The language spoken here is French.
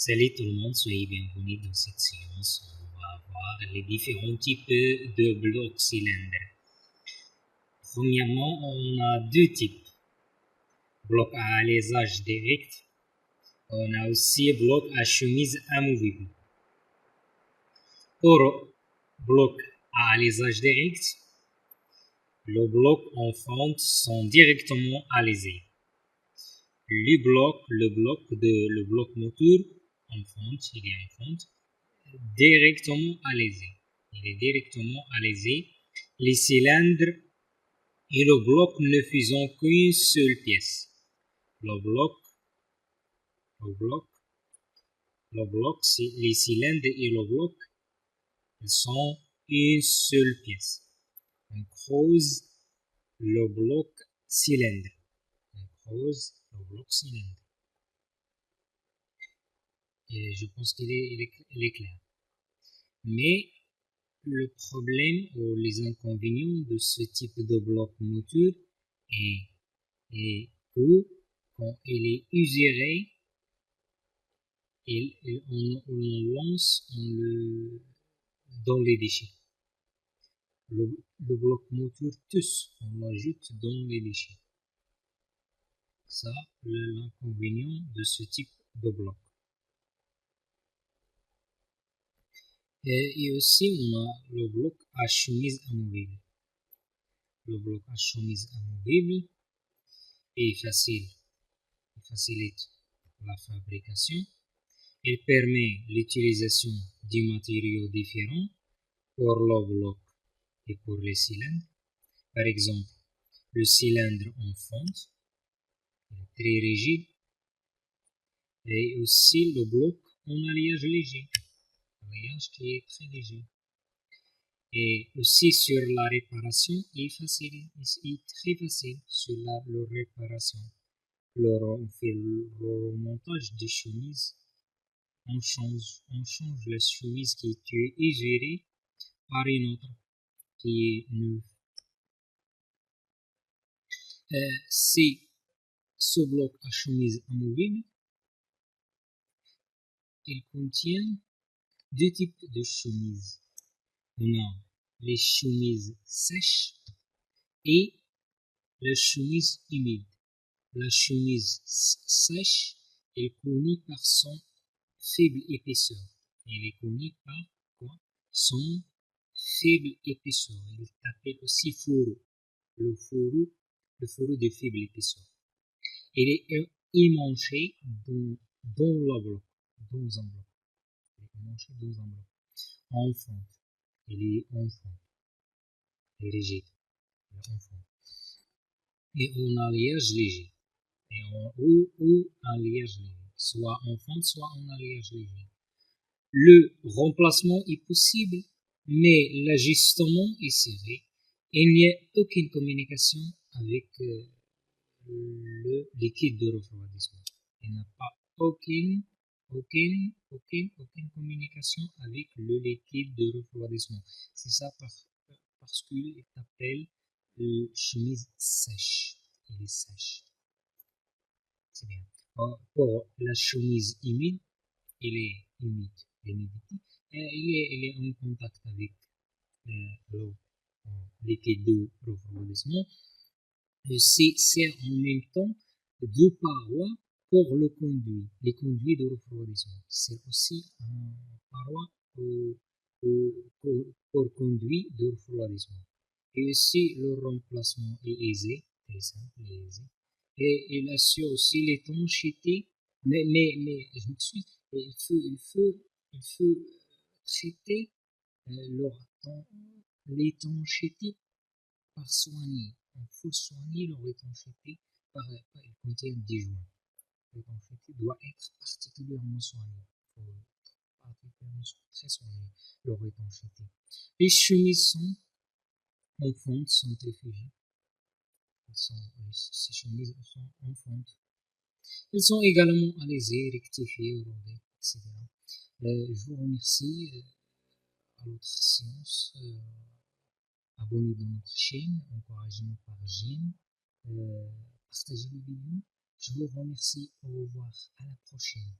Salut tout le monde, soyez bienvenus dans cette séance. On va voir les différents types de blocs cylindres. Premièrement, on a deux types. Bloc à alésage direct. On a aussi bloc à chemise amovible. Pour bloc à alésage direct, les blocs en fente sont directement alésés. Le bloc moteur en fente, il est en fente, directement alésé. Il est directement alésé. Les cylindres et le bloc ne faisant qu'une seule pièce. Le bloc, les cylindres et le bloc, ils sont une seule pièce. On creuse le bloc cylindre. Et je pense qu'il est clair. Mais le problème ou les inconvénients de ce type de bloc moteur est que quand il est usuré, on lance dans les déchets. Le bloc moteur tous, on l'ajoute dans les déchets. Ça, l'inconvénient de ce type de bloc. Et aussi, on a le bloc à chemise amovible. Le bloc à chemise amovible est facile. Il facilite la fabrication. Il permet l'utilisation de matériaux différents pour le bloc et pour les cylindres. Par exemple, le cylindre en fonte est très rigide et aussi le bloc en alliage léger. Alliage qui est très léger. Et aussi sur la réparation, il est très facile sur la réparation. On fait le remontage des chemises. On change la chemise qui est usurée par une autre qui est neuve. C'est ce bloc à chemise amovible. Il contient deux types de chemises. On a les chemises sèches et la chemise humide. La chemise sèche est connue par son faible épaisseur. Elle est connue par quoi? Son faible épaisseur. Il s'appelle aussi fourreau. Le fourreau de faible épaisseur. Il est émanché dans le bloc, dans un bloc. Il est émanché dans un bloc. En fonte. Il est en fonte. Il est rigide. Il est en fonte. Et en alliage léger. Ou alliage léger. Soit en fonte, soit en alliage léger. Le remplacement est possible, mais l'ajustement est serré. Il n'y a aucune communication avec le liquide de refroidissement. Il n'y a pas aucune communication avec le liquide de refroidissement. C'est ça parce qu'il s'appelle chemise sèche. Il est sèche. C'est bien. Pour la chemise humide, il est humide. L'humidité. Il est en contact avec le liquide de refroidissement. C'est en même temps deux parois pour le conduit, les conduits de refroidissement. C'est aussi une paroi pour conduit de refroidissement. Et aussi le remplacement est aisé, très simple et aisé. Et il assure aussi l'étanchéité, mais je m'excuse, il faut traiter l'étanchéité par soigner. Il faut soigner leur étanchéité il contient des joints. L'étanchéité doit être particulièrement soignée. Il faut particulièrement très soigner leur étanchéité. Les chemises en fonte sont réfugiées. Ces chemises sont en fonte. Elles sont également alésées, rectifiées, rodées, etc. Je vous remercie à l'autre séance. Abonnez-vous à notre chaîne, encouragez-nous par j'aime, partagez les vidéos. Je vous remercie. Au revoir. À la prochaine.